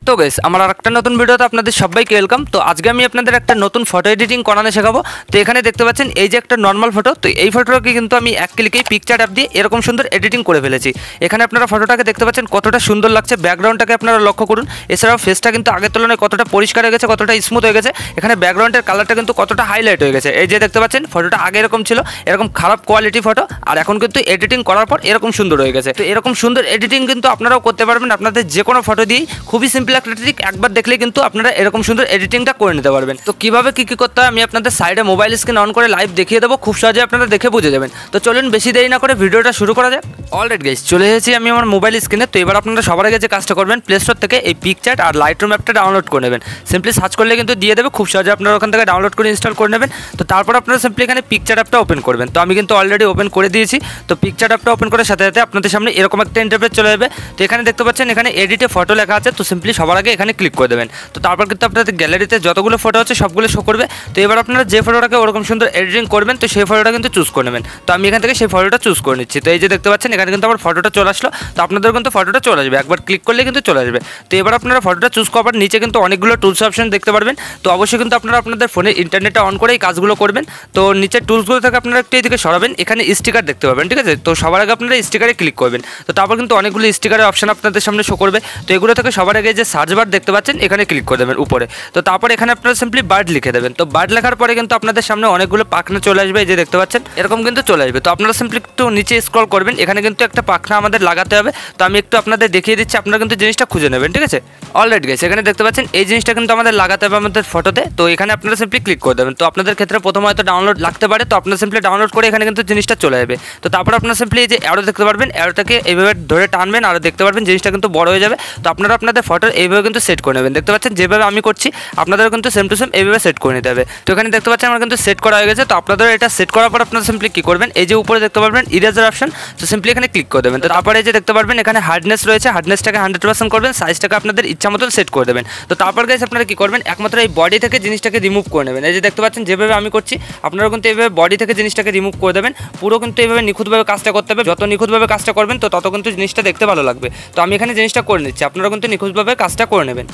তো গাইস আমার আরেকটা নতুন ভিডিওতে আপনাদের সবাইকে ওয়েলকাম। তো আজকে আমি আপনাদের একটা নতুন ফটো এডিটিং করানো শেখাবো। তো এখানে দেখতে পাচ্ছেন এই যে একটা নর্মাল ফটো, তো এই ফটোটাকে কিন্তু আমি এক ক্লিকেই পিকচার অ্যাপ দিয়ে এরকম সুন্দর এডিটিং করে ফেলেছি। এখানে আপনারা ফটোটাকে দেখতে পাচ্ছেন কতটা সুন্দর লাগছে, ব্যাকগ্রাউন্ডটাকে আপনারা লক্ষ্য করুন। এছাড়াও ফেসটা কিন্তু আগের তুলনায় কতটা পরিষ্কার হয়ে গেছে, কতটা স্মুথ হয়ে গেছে। এখানে ব্যাকগ্রাউন্ডের কালারটা কিন্তু কতটা হাইলাইট হয়ে গেছে। এই যে দেখতে পাচ্ছেন ফটোটা আগে এরকম ছিল, এরকম খারাপ কোয়ালিটি ফটো, আর এখন কিন্তু এডিটিং করার পর এরকম সুন্দর হয়ে গেছে। তো এরকম সুন্দর এডিটিং কিন্তু আপনারাও করতে পারবেন আপনাদের যে কোনো ফটো দিয়েই। খুবই সিম্পল একটা ট্রিক, একবার দেখলে কিন্তু আপনারা এরকম সুন্দর এডিটিংটা করে নিতে পারবেন। তো কিভাবে কি করতে হয় আমি আপনাদের সাইডে মোবাইল স্ক্রিন অন করে লাইভ দেখিয়ে দেবো, খুব সহজে আপনারা দেখে বুঝে যাবেন। তো চলুন বেশি দেরি না করে ভিডিওটা শুরু করা যাক। অলরেডি গাইস চলে এসেছি আমি আমার মোবাইল স্ক্রিনে। তো এবার আপনারা সবার আগে যে কাজটা করবেন, প্লে স্টোর থেকে এই পিকচার আর লাইটরুম অ্যাপটা ডাউনলোড করে নেবেন। সিম্পলি সার্চ করলে কিন্তু দিয়ে দেবে, খুব সহজে আপনারা ওখান থেকে ডাউনলোড করে ইনস্টল করে নেবেন। তো তারপর আপনারা সিম্পলি এখানে পিকচার অ্যাপটা ওপেন করবেন। তো আমি কিন্তু অলরেডি ওপেন করে দিয়েছি। তো পিকচার অ্যাপটা ওপেন করার সাথে সাথে আপনাদের সামনে এরকম একটা ইন্টারফেস চলে যাবে। তো এখানে দেখতে পাচ্ছেন এখানে এডিটে ফটো লেখা আছে। তো সিম্পলি সবার আগে এখানে ক্লিক করে দেবেন। তো তারপর কিন্তু আপনাদের গ্যালারিতে যতগুলো ফটো আছে সবগুলো শো করবে। তো এবার আপনারা যে ফটোটাকে ওরকম সুন্দর এডিটিং করবেন, তো সেই ফটোটা কিন্তু চুজ করে নেবেন। তো আমি এখান থেকে সেই ফটোটা চুজ করে নিচ্ছি। তো এই যে দেখতে পাচ্ছেন এখানে কিন্তু আমার ফটোটা চলে আসলো। তো আপনাদের কিন্তু ফটোটা চলে আসবে, একবার ক্লিক করলে কিন্তু চলে আসবে। তো এবার আপনারা ফটোটা চুজ করার নিচে কিন্তু অনেকগুলো টুলস অপশন দেখতে পারবেন। তো অবশ্যই কিন্তু আপনারা আপনাদের ফোনে ইন্টারনেটটা অন করে এই কাজগুলো করবেন। তো নিচে টুলসগুলো থেকে আপনারা একটু এদিকে সরাবেন, এখানে স্টিকার দেখতে পাবেন, ঠিক আছে। তো সবার আগে আপনারা স্টিকারে ক্লিক করবেন। তো তারপর কিন্তু অনেকগুলো স্টিকারের অপশন আপনাদের সামনে শো করবে। তো এগুলো থেকে সবার আগে যে সার্চ বার দেখতে পাচ্ছেন এখানে ক্লিক করে দেবেন উপরে। তো তারপর এখানে আপনারা সিম্পলি বার্ড লিখে দেবেন। তো বার্ড লেখার পরে কিন্তু আপনাদের সামনে অনেকগুলো পাখনা চলে আসবে, এই যে দেখতে পাচ্ছেন এরকম কিন্তু চলে আসবে। তো আপনারা সিম্পলি একটু নিচে স্ক্রল করবেন, এখানে কিন্তু একটা পাখনা আমাদের লাগাতে হবে। তো আমি একটু আপনাদের দেখিয়ে দিচ্ছি, আপনারা কিন্তু জিনিসটা খুঁজে নেবেন, ঠিক আছে। অলরেডি গাইস এখানে দেখতে পাচ্ছেন এই জিনিসটা কিন্তু আমাদের লাগাতে হবে আমাদের ফটোতে। তো এখানে আপনারা সিম্পলি ক্লিক করে দেবেন। তো আপনাদের ক্ষেত্রে প্রথমে হয়তো ডাউনলোড লাগতে পারে, তো আপনারা সিম্পলি ডাউনলোড করে এখানে কিন্তু জিনিসটা চলে যাবে। তো তারপর আপনারা সিম্পলি এই যে অ্যারো দেখতে পারবেন, অ্যারোটাকে এইভাবে ধরে টানবেন আর দেখতে পারবেন জিনিসটা কিন্তু বড় হয়ে যাবে। তো আপনারা আপনাদের ফটো এইভাবে কিন্তু সেট করে নেবেন। দেখতে পাচ্ছেন যেভাবে আমি করছি আপনাদেরও কিন্তু সেম টু সেম এইভাবে সেট করে নিতে হবে। তো এখানে দেখতে পাচ্ছেন আমার কিন্তু সেট করা হয়ে গেছে। তো আপনাদের এটা সেট করার পর আপনারা সিম্পলি কী করবেন, এই যে উপরে দেখতে পারবেন ইরেজার অপশন, তো সিম্পলি এখানে ক্লিক করে দেবেন। তো তারপরে এই যে দেখতে পারবেন এখানে হার্ডনেস রয়েছে, হার্ডনেসটাকে 100% করবেন, সাইজটাকে আপনাদের ইচ্ছা মতন সেট করে দেবেন। তো তারপর গাইস আপনারা কী করবেন, একমাত্র এই বডি থেকে জিনিসটাকে রিমুভ করে নেবেন। এই যে দেখতে পাচ্ছেন যেভাবে আমি করছি আপনারা কিন্তু এইভাবে বডি থেকে জিনিসটাকে রিমুভ করে দেবেন। পুরো কিন্তু এইভাবে নিখুঁতভাবে কাজটা করতে হবে, যত নিখুঁতভাবে কাজটা করবেন তো তত কিন্তু জিনিসটা দেখতে ভালো লাগবে। তো আমি এখানে জিনিসটা করে নিচ্ছি, আপনারা কিন্তু নিখুঁতভাবে কাজটা করে নেবেন।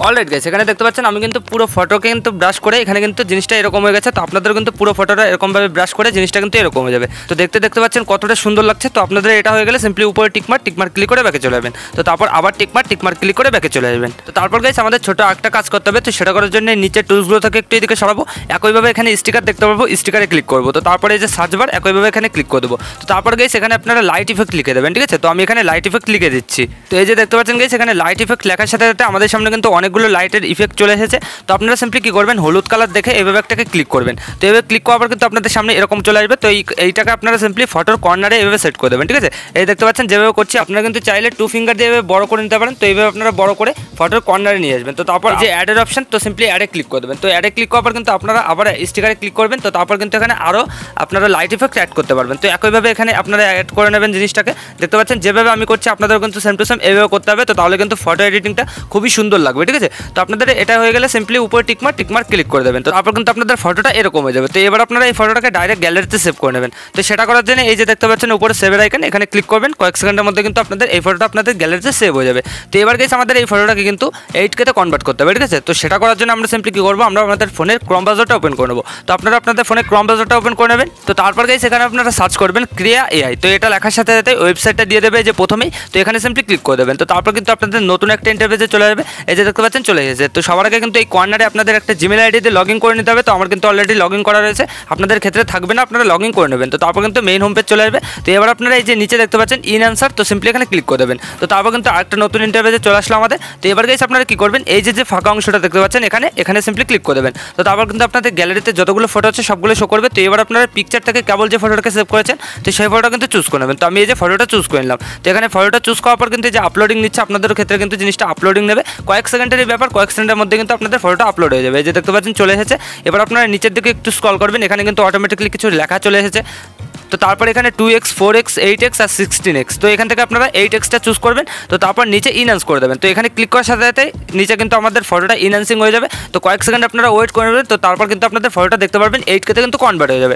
অলরাইট গাইস এখানে দেখতে পাচ্ছেন আমি কিন্তু পুরো ফটোকে কিন্তু ব্রাশ করে এখানে কিন্তু জিনিসটা এরকম হয়ে গেছে। তো আপনাদের কিন্তু পুরো ফটোটা এরকমভাবে ব্রাশ করে জিনিসটা কিন্তু এরকম হয়ে যাবে। তো দেখতে পাচ্ছেন কতটা সুন্দর লাগছে। তো আপনাদের এটা হয়ে গেলে সিম্পলি উপরে টিকমার্ক ক্লিক করে ব্যাকে চলে যাবেন। তো তারপর আবার টিকমার্ক ক্লিক করে ব্যাকে চলে যাবেন। তো তারপর গাইস আমাদের ছোটো একটা কাজ করতে হবে। তো সেটা করার জন্য নিচের টুলসগুলো থেকে একটু এদিকে সরাবো, একইভাবে এখানে স্টিকার দেখতে পাবো, স্টিকারে ক্লিক করবো। তো তারপরে এই যে সার্চ বার একইভাবে এখানে ক্লিক করে দেবো। তো তারপর গাইস এখানে আপনারা লাইট ইফেক্ট লিখে দেবেন, ঠিক আছে। তো আমি এখানে লাইট ইফেক্ট লিখে দিচ্ছি। তো এই যে দেখতে পাচ্ছেন গাইস এখানে লাইট ইফেক্ট লেখার সাথে সাথে আমাদের সামনে কিন্তু অনেকগুলো লাইটের ইফেক্ট চলে এসেছে। তো আপনারা সিম্পলি কী করবেন, হলুদ কালার দেখে এইভাবে একটাকে ক্লিক করবেন। তো এইভাবে ক্লিক করার পর কিন্তু আপনাদের সামনে এরকম চলে আসবে। তো এইটাকে আপনারা সিম্পলি ফটোর কর্নারে এইভাবে সেট করে দেবেন, ঠিক আছে। এই দেখতে পাচ্ছেন যেভাবে করছি, আপনারা কিন্তু চাইলে 2 ফিঙ্গার দিয়ে এভাবে বড় করে নিতে পারেন। তো এইভাবে আপনারা বড় করে ফটোর কর্নারে নিয়ে আসবেন। তো তারপর যে অ্যাডের অপশন, তো সিম্পলি অ্যাডে ক্লিক করে দেবেন। তো অ্যাডে ক্লিক করার পর কিন্তু আপনারা আবার স্টিকারে ক্লিক করবেন। তো তারপর কিন্তু এখানে আরও আপনারা লাইট ইফেক্ট অ্যাড করতে পারবেন। তো একইভাবে এখানে আপনারা অ্যাড করে নেবেন জিনিসটাকে। দেখতে পাচ্ছেন যেভাবে আমি করছি আপনাদের কিন্তু সেম টু সেম এইভাবে করতে হবে। তো তাহলে কিন্তু ফটো এডিটিংটা খুবই সুন্দর লাগবে, ঠিক আছে। তো আপনাদের এটা হয়ে গেলে সিম্পলি উপরে টিকমার্ক ক্লিক করে দেবেন। তো তারপর কিন্তু আপনাদের ফটোটা এরকম হয়ে যাবে। তো এবার আপনারা এই ফটোটাকে ডাইরেক্ট গ্যালারিতে সেভ করে নেবেন। তো সেটা করার জন্য এই যে দেখতে পাচ্ছেন উপরে সেভের আইকন, এখানে ক্লিক করবেন। কয়েক সেকেন্ডের মধ্যে কিন্তু আপনাদের এই ফটোটা আপনাদের গ্যালারিতে সেভ হয়ে যাবে। তো এবার গাইস আমাদের এই ফটোটাকে কিন্তু 8K তে কনভার্ট করতে হবে, ঠিক আছে। তো সেটা করার জন্য আমরা সিম্পলি কী করবো, আমরা আমাদের ফোনের ক্রোম ব্রাউজারটা ওপেন করে নেবো। তো আপনারা আপনাদের ফোনে ক্রোম ব্রাউজারটা ওপেন করে নেবেন। তো তারপর গাইস এখানে আপনারা সার্চ করবেন ক্রিয়া এআই। তো এটা লেখার সাথে সাথে ওয়েবসাইটটা দিয়ে দেবে যে প্রথমেই। তো এখানে সিম্পলি ক্লিক করে দেবেন। তো তারপর কিন্তু আপনাদের নতুন একটা ইন্টারফেসে চলে যাবে। এই যে দেখতে পাচ্ছেন চলে এসেছে। তো সবার আগে কিন্তু এই কর্নারে আপনাদের একটা জিমেল আইডি দিয়ে লগ ইন করে নিতে হবে। তো আমার কিন্তু অলরেডি লগ ইন করা রয়েছে, আপনাদের ক্ষেত্রে থাকবে না, আপনারা লগ ইন করে নেবেন। তো তারপর কিন্তু মেইন হোম পেজ চলে আসবে। তো এবার আপনারা এই যে নিচে দেখতে পাচ্ছেন ইন অ্যান্সার, তো সিম্পলি এখানে ক্লিক করে দেবেন। তো তারপর কিন্তু আরেকটা নতুন ইন্টারফেসে চলে আসলো আমাদের। তো এবার গাইস আপনারা কী করবেন, এই যে ফাঁকা অংশটা দেখতে পাচ্ছেন এখানে সিম্পলি ক্লিক করে দেবেন। তো তারপর কিন্তু আপনাদের গ্যালারিতে যতগুলো ফটো আছে সবগুলো শো করবে। তো এবার আপনারা পিকচার থেকে কেবল যে ফটোটাকে সেভ করেছেন তো সেই ফটোটা কিন্তু চুজ করে নেবেন। তো আমি এই যে ফটোটা চুজ করে নিলাম। তো এখানে ফটোটা চুজ করার পর কিন্তু যে আপলোডিং নিচ্ছে, আপনাদের ক্ষেত্রে কিন্তু জিনিসটা আপলোডিং নেবে কয়েক সেকেন্ডের ব্যাপার, কয়েক সেকেন্ডের মধ্যে কিন্তু আপনাদের ফটোটা আপলোড হয়ে যাবে। এই যে দেখতে পাচ্ছেন চলে এসেছে। এবার আপনারা নিচের দিকে একটু স্ক্রল করবেন, এখানে কিন্তু অটোমেটিক্যালি কিছু লেখা চলে এসেছে। তো তারপর এখানে 2x 4x 8x আর 16x। তো এখান থেকে আপনারা 8xটা চুজ করবেন। তো তারপর নিচে ইনহ্যান্স করে দেবেন। তো এখানে ক্লিক করার সাথে সাথে নিচে কিন্তু আমাদের ফটোটা ইনহ্যান্সিং হয়ে যাবে। তো কয়েক সেকেন্ড আপনারা ওয়েট করে নেবেন। তো তারপর কিন্তু আপনাদের ফটোটা দেখতে পারবেন 8K তে কিন্তু কনভার্ট হয়ে যাবে।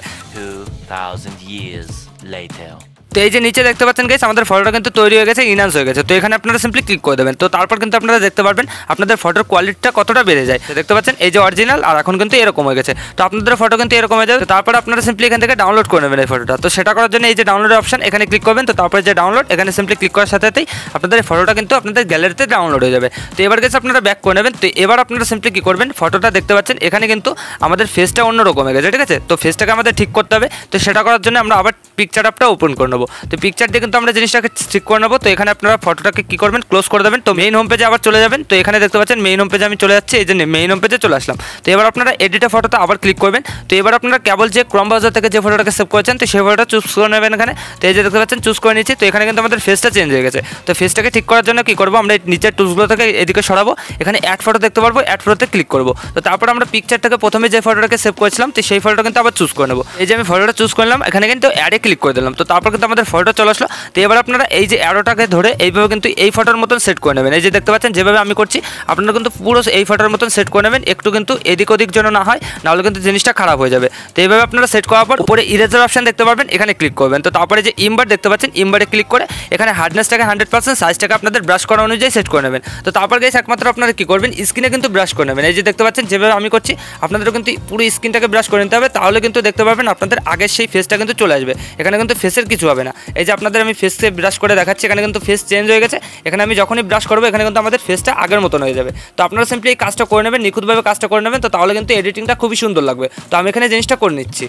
2000 years later. তো এই যে নিচে দেখতে পাচ্ছেন গাইস আমাদের ফটোটা কিন্তু তৈরি হয়ে গেছে, ইনহ্যান্স হয়ে গেছে। তো এখানে আপনারা সিম্পলি ক্লিক করে দেবেন। তো তারপর কিন্তু আপনারা দেখতে পারবেন আপনাদের ফটোর কোয়ালিটিটা কতটা বেড়ে যায়। তো দেখতে পাচ্ছেন এই যে অরিজিনাল, আর এখন কিন্তু এরকম হয়ে গেছে। তো আপনাদের ফটো কিন্তু এরকম হয়ে যাবে। তো তারপর আপনারা সিম্পলি এখান থেকে ডাউনলোড করে নেবেন এই ফটোটা। তো সেটা করার জন্য এই যে ডাউনলোড অপশন এখানে ক্লিক করবেন। তো তারপরে যে ডাউনলোড এখানে সিম্পলি ক্লিক করার সাথেই আপনাদের এই ফটোটা কিন্তু আপনাদের গ্যালারিতে ডাউনলোড হয়ে যাবে। তো এবার গেছে আপনারা ব্যাক করে নেবেন। তো এবার আপনারা সিম্পলি কী করবেন, ফটোটা দেখতে পাচ্ছেন এখানে কিন্তু আমাদের ফেসটা অন্যরকম হয়ে গেছে, ঠিক আছে। তো ফেসটাকে আমাদের ঠিক করতে হবে। তো সেটা করার জন্য আমরা আবার পিকচার অ্যাপটা ওপেন করে নেবো। তো পিকচার দিয়ে কিন্তু আমরা জিনিসটাকে ঠিক করে নেবো। তো এখানে আপনারা ফটোটাকে কী করবেন, ক্লোজ করে দেবেন। তো মেইন হোম পেজে আবার চলে যাবেন। তো এখানে দেখতে পাচ্ছেন মেইন হোম পেজে আমি চলে যাচ্ছি, এই যে মেইন হোম পেজে চলে আসলাম। তো এবার আপনারা এডিটে ফটোতে আবার ক্লিক করবেন। তো এবার আপনারা কেবল যে ক্রোম ব্রাউজার থেকে যে ফটোটাকে সেভ করেছেন তো সেই ফটোটা চুজ করে নেবেন এখানে। তো এই যে দেখতে পাচ্ছেন চুজ করে নিচ্ছি। তো এখানে কিন্তু আমাদের ফেসটা চেঞ্জ হয়ে গেছে। তো ফেসটাকে ঠিক করার জন্য কী করবো, আমরা নিচের টুলসগুলো থেকে এদিকে সরাবো, এখানে অ্যাড ফটো দেখতে পারবো, অ্যাড ফটোতে ক্লিক করবো। তো তারপর আমরা পিকচারটাকে প্রথমে যে ফটোটাকে সেভ করেছিলাম তো সেই ফটোটা কিন্তু আবার চুজ করে নেবো। এই যে আমি ফটোটা চুজ করলাম, এখানে কিন্তু অ্যাডে ক্লিক করে দিলাম। তো তারপর কিন্তু আমাদের ফটোটা চলে আসলো। তো এবার আপনারা এই যে অ্যারোটাকে ধরে এইভাবে কিন্তু এই ফটোর মতন সেট করে নেবেন। এই যে দেখতে পাচ্ছেন যেভাবে আমি করছি আপনারা কিন্তু পুরো এই ফটোর মতন সেট করে নেবেন, একটু কিন্তু এদিক ওদিক যেন না হয়, নাহলে কিন্তু জিনিসটা খারাপ হয়ে যাবে। তো এইভাবে আপনারা সেট করার পর উপরে ইরেজার অপশন দেখতে পারবেন, এখানে ক্লিক করবেন। তো তারপরে যে ইমবার দেখতে পাচ্ছেন ইমবারে ক্লিক করে এখানে হার্ডনেসটাকে 100%, সাইজটাকে আপনাদের ব্রাশ করা অনুযায়ী সেট করে নেবেন। তো তারপর গাইস একমাত্র আপনারা কী করবেন, স্ক্রিনে কিন্তু ব্রাশ করে নেবেন। এই যে দেখতে পাচ্ছেন যেভাবে আমি করছি আপনাদেরও কিন্তু পুরো স্ক্রিনটাকে ব্রাশ করে নিতে হবে, তাহলে কিন্তু দেখতে পাবেন আপনাদের আগের সেই ফেসটা কিন্তু চলে আসবে। এখানে কিন্তু ফেসের কিছু হবে না। এই যে আপনাদের আমি ফেসকে ব্রাশ করে দেখাচ্ছি, এখানে কিন্তু ফেস চেঞ্জ হয়ে গেছে। এখানে আমি যখনই ব্রাশ করবো এখানে কিন্তু আমাদের ফেসটা আগের মতন হয়ে যাবে। তো আপনারা সিম্পলি এই কাজটা করে নেবেন, নিখুঁতভাবে কাজটা করে নেবেন। তো তাহলে কিন্তু এডিটিংটা খুবই সুন্দর লাগবে। তো আমি এখানে জিনিসটা করে নিচ্ছি।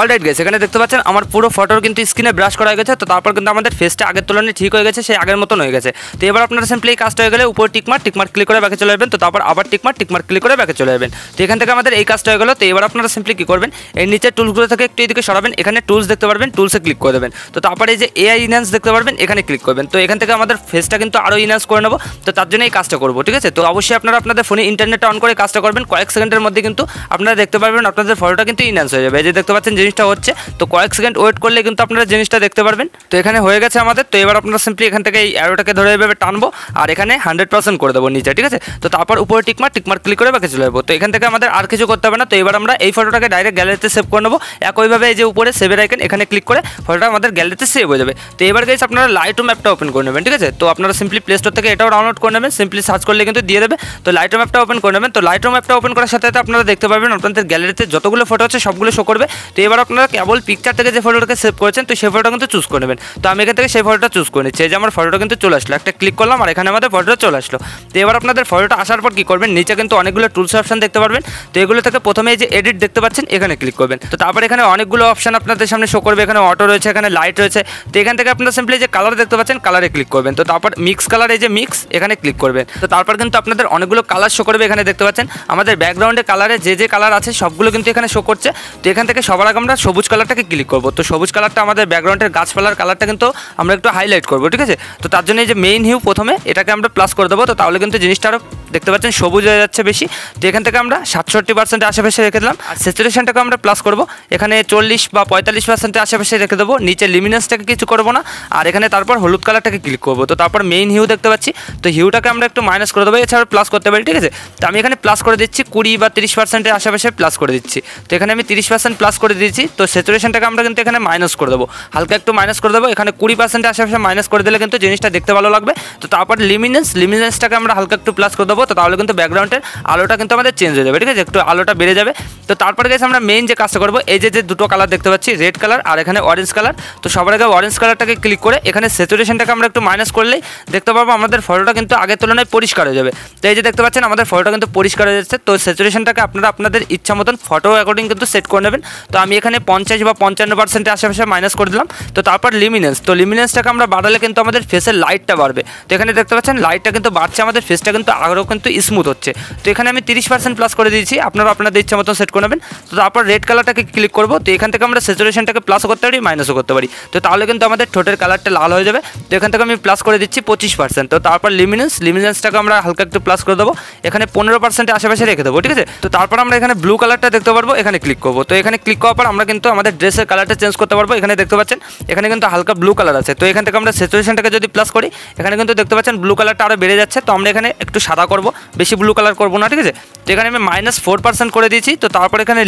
অলরাইট গাইস, এখানে দেখতে পাচ্ছেন আমার পুরো ফটোর কিন্তু স্ক্রিনে ব্রাশ করা হয়ে গেছে। তো তারপর কিন্তু আমাদের ফেসটা আগের তুলনায় ঠিক হয়ে গেছে, সেই আগের মতন হয়ে গেছে। তো এবার আপনারা সিম্পলি এই কাজটা হয়ে গেলে উপর টিকমার্ক ক্লিক করে ব্যাকে চলে যাবেন। তো তারপর আবার টিকমার্ক ক্লিক করে ব্যাকে চলে যাবেন। তো এখান থেকে আমাদের এই কাজটা হয়ে গেল। তো এবার আপনারা সিম্পলি কী করবেন, এই নিচের টুলসগুলো থেকে একটু এদিকে সরাবেন, এখানে টুলস দেখতে পারবেন, টুলসে ক্লিক করে দেবেন। তো তারপরে এই যে এআই ইনহ্যান্স দেখতে পারবেন, এখানে ক্লিক করবেন। তো এখান থেকে আমাদের ফেসটা কিন্তু আরও ইনহ্যান্স করে নেবো। তো তার জন্য এই কাজটা করবো, ঠিক আছে। তো অবশ্যই আপনারা আপনাদের ফোনে ইন্টারনেটটা অন করে কাজটা করবেন। কয়েক সেকেন্ডের মধ্যে কিন্তু আপনারা দেখতে পারবেন আপনাদের ফটোটা কিন্তু ইনহ্যান্স হয়ে যাবে। এই যে দেখতে পাচ্ছেন জিনিসটা হচ্ছে। তো কয়েক সেকেন্ড ওয়েট করলে কিন্তু আপনারা জিনিসটা দেখতে পারবেন। তো এখানে হয়ে গেছে আমাদের। তো এবার আপনারা সিম্পলি এখান থেকে এই অ্যারোটাকে ধরে এভাবে টানবো আর এখানে 100% করে দেবো নিচে, ঠিক আছে। তো তারপর উপরে টিকমার্ক ক্লিক করে বাকি চলে যাবো। তো এখান থেকে আমাদের আর কিছু করতে হবে না। তো এবার আমরা এই ফটোটাকে ডাইরেক্ট গ্যালারিতে সেভ করে নেবো। একইভাবে এই যে উপরে সেভের আইকন এখানে ক্লিক করে ফটোটা আমাদের গ্যালারিতে সেভ হয়ে যাবে। তো এবার গাইস আপনারা লাইটরুম অ্যাপটা ওপেন করে নেবেন, ঠিক আছে। তো আপনারা সিম্পলি প্লে স্টোর থেকে এটাও ডাউনলোড করে নেবেন, সিম্পলি সার্চ করলে কিন্তু দিয়ে দেবে। তো লাইটরুম অ্যাপটা ওপেন করে নেবেন। তো লাইটরুম অ্যাপটা ওপেন করার সাথে সাথে আপনারা দেখতে পারবেন আপনাদের গ্যালারিতে যতগুলো ফটো আছে সবগুলো শো করবে। তো এবার আপনারা কেবল পিকচার থেকে যে ফটোটাকে সেভ করেছেন তো সেই ফটোটা কিন্তু চুজ করে নেবেন। তো আমি এখান থেকে সেই ফটোটা চুজ করে নিচ্ছি। এই যে আমার ফটোটা কিন্তু চলে আসলো, একটা ক্লিক করলাম আর এখানে আমাদের ফটোটা চলে আসলো। তো এবার আপনাদের ফটোটা আসার পর কী করবেন, নিচে কিন্তু অনেকগুলো টুলস অপশন দেখতে পারবেন। তো এগুলো থেকে প্রথমে এই যে এডিট দেখতে পাচ্ছেন এখানে ক্লিক করবেন। তো তারপর এখানে অনেকগুলো অপশন আপনাদের সামনে শো করবে, এখানে অটো রয়েছে, এখানে লাইট রয়েছে। তো এখান থেকে আপনারা সিম্পলি যে কালার দেখতে পাচ্ছেন কালারে ক্লিক করবেন। তো তারপর মিক্স কালার, এই যে মিক্স এখানে ক্লিক করবেন। তো তারপর কিন্তু আপনাদের অনেকগুলো কালার শো করবে। এখানে দেখতে পাচ্ছেন আমাদের ব্যাকগ্রাউন্ডে কালারে যে কালার আছে সবগুলো কিন্তু এখানে শো করছে। তো এখান থেকে সবার আগে আমরা সবুজ কালারটাকে ক্লিক করবো। তো সবুজ কালারটা আমাদের ব্যাকগ্রাউন্ডের গাছপালার কালারটা কিন্তু আমরা একটু হাইলাইট করবো, ঠিক আছে। তো তার জন্য এই যে মেইন হিউ প্রথমে এটাকে আমরা প্লাস করে দেবো। তো তাহলে কিন্তু জিনিসটা আরও দেখতে পাচ্ছেন সবুজ হয়ে যাচ্ছে বেশি। তো এখান থেকে আমরা 67% আশেপাশে রেখে দিলাম। আর স্যাচুরেশনটাকে আমরা প্লাস করবো, এখানে 40 বা 45% আশেপাশে রেখে দেবো। নিচে লিমিনেন্সটাকে কিছু করবো না। আর এখানে তারপর হলুদ কালারটাকে ক্লিক করবো। তো তারপর মেইন হিউ দেখতে পাচ্ছি, তো হিউটাকে আমরা একটু মাইনাস করে দেবো, এছাড়া প্লাস করতে পারি, ঠিক আছে। তো আমি এখানে প্লাস করে দিচ্ছি 20 বা 30% আশেপাশে প্লাস করে দিচ্ছি। তো এখানে আমি 30% প্লাস করে দিচ্ছি। তো স্যাচুরেশনটাকে আমরা কিন্তু এখানে মাইনাস করে দেবো, হালকা একটু মাইনাস করে দেবো। এখানে 20% আশেপাশে মাইনাস করে দিলে কিন্তু জিনিসটা দেখতে ভালো লাগবে। তো তারপর লিমিনেন্সটাকে আমরা হালকা একটু প্লাস করে দেবো। তো তাহলে কিন্তু ব্যাকগ্রাউন্ডের আলোটা কিন্তু আমাদের চেঞ্জ হয়ে যাবে, ঠিক আছে, একটু আলোটা বেড়ে যাবে। তো তারপরে গেছে আমরা মেইন যে কাজটা করবো, এই যে দুটো কালার দেখতে পাচ্ছি, রেড কালার আর এখানে অরেঞ্জ কালার। তো সবার আগে অরেঞ্জ কালারটাকে ক্লিক করে এখানে স্যাচুরেশনটাকে আমরা একটু মাইনাস করলেই দেখতে পারবো আমাদের ফটোটা কিন্তু আগের তুলনায় পরিষ্কার হয়ে যাবে। তো এই যে দেখতে পাচ্ছেন আমাদের ফটোটা কিন্তু পরিষ্কার হয়ে যাচ্ছে। তো স্যাচুরেশনটাকে আপনারা আপনাদের ইচ্ছা মতন ফটো অ্যাকর্ডিং কিন্তু সেট করে নেবেন। তো আমি এখানে 50 বা 55% আশেপাশে মাইনাস করে দিলাম। তো তারপর তো লিমিনেন্সটাকে আমরা বাড়ালে কিন্তু আমাদের ফেসের লাইটটা বাড়বে। তো এখানে দেখতে পাচ্ছেন লাইটটা কিন্তু বাড়ছে, আমাদের ফেসটা কিন্তু আরও কিন্তু স্মুথ হচ্ছে। তো এখানে আমি 30% প্লাস করে দিয়েছি, আপনারা আপনাদের ইচ্ছা মতন সেট করে নেবেন। তো তারপর রেড কালারটাকে ক্লিক করবো। তো এখান থেকে আমরা স্যাচুরেশনটাকে প্লাসও করতে পারি, মাইনাসও করতে পারি। তো তাহলে কিন্তু আমাদের ঠোঁটের কালারটা লাল হয়ে যাবে। তো এখান থেকে আমি প্লাস করে দিচ্ছি 25%। তো তারপর লিমিনেন্সটাকে আমরা হালকা একটু প্লাস করে দেবো, এখানে 15% আশেপাশে রেখে দেবো, ঠিক আছে। তো তারপর আমরা এখানে ব্লু কালারটা দেখতে পারবো, এখানে ক্লিক করবো। তো এখানে ক্লিক করার পর আমরা কিন্তু আমাদের ড্রেসের কালারটা চেঞ্জ করতে পারবো। এখানে দেখতে পাচ্ছেন এখানে কিন্তু হালকা ব্লু কালার আছে। তো এখান থেকে আমরা স্যাচুরেশনটাকে যদি প্লাস করি এখানে কিন্তু দেখতে পাচ্ছেন ব্লু কালারটা আরও বেড়ে যাচ্ছে। তো আমরা এখানে একটু সাদা করব, বেশি ব্লু কালার করবো না, ঠিক আছে। তো এখানে আমি -4% করে দিয়েছি। তো তারপর এখানে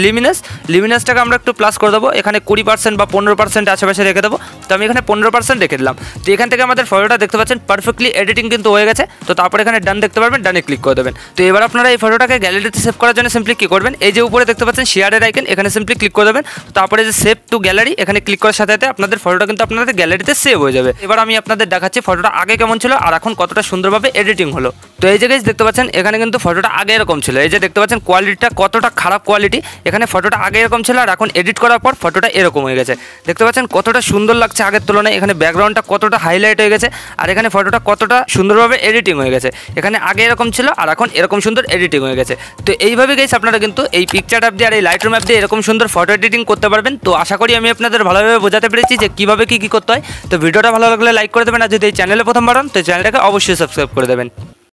লিমিনাসটাকে আমরা একটু প্লাস করে দেবো, এখানে 20% বা 15% আশেপাশে রেখে দেবো। তো আমি এখানে 15% রেখে দিলাম। তো এখান থেকে আমাদের ফটোটা দেখতে পাচ্ছেন পারফেক্টলি এডিটিং কিন্তু হয়ে গেছে। তো তারপর এখানে ডান দেখতে পারবেন, ডানে ক্লিক করে দেবেন। তো এবার আপনারা এই ফটোটাকে গ্যালারিতে সেভ করার জন্য সিম্পলি কী করবেন, এই যে উপরে দেখতে পাচ্ছেন শেয়ারের আইকন, এখানে সিম্পলি ক্লিক করে দেবেন। তারপরে যে সেভ টু গ্যালারি, এখানে ক্লিক করার সাথে সাথে আপনাদের ফটোটা কিন্তু আপনাদের গ্যালারিতে সেভ হয়ে যাবে। এবার আমি আপনাদের দেখাচ্ছি ফটোটা আগে কেমন ছিল আর এখন কতটা সুন্দরভাবে এডিটিং হলো। তো এই জায়গায় দেখতে পাচ্ছেন এখানে কিন্তু ফটোটা আগে এরকম ছিল, এই যে দেখতে পাচ্ছেন কোয়ালিটিটা কতটা খারাপ কোয়ালিটি। এখানে ফটোটা আগে এরকম ছিল আর এখন এডিট করার পর ফটোটা এরকম হয়ে গেছে। দেখতে পাচ্ছেন কতটা সুন্দর লাগছে আগের তুলনায়, এখানে ব্যাকগ্রাউন্ডটা কতটা হাইলাইট হয়ে গেছে আর এখানে ফটোটা কতটা সুন্দরভাবে এডিটিং হয়ে গেছে। এখানে আগে এরকম ছিল আর এখন এরকম সুন্দর এডিটিং হয়ে গেছে। তো এইভাবে গাইস আপনারা কিন্তু এই পিকচার অ্যাপ দিয়ে আর এই লাইটরুম অ্যাপ দিয়ে এরকম সুন্দর ফটো এডিটিং করতে পারবেন। তো আশা করি আমি আপনাদের ভালোভাবে বোঝাতে পেরেছি যে কীভাবে কী করতে হয়। তো ভিডিওটা ভালো লাগলে লাইক করে দেবেন আর যদি এই চ্যানেলে প্রথমবার হন তো চ্যানেলটাকে অবশ্যই সাবস্ক্রাইব করে দেবেন।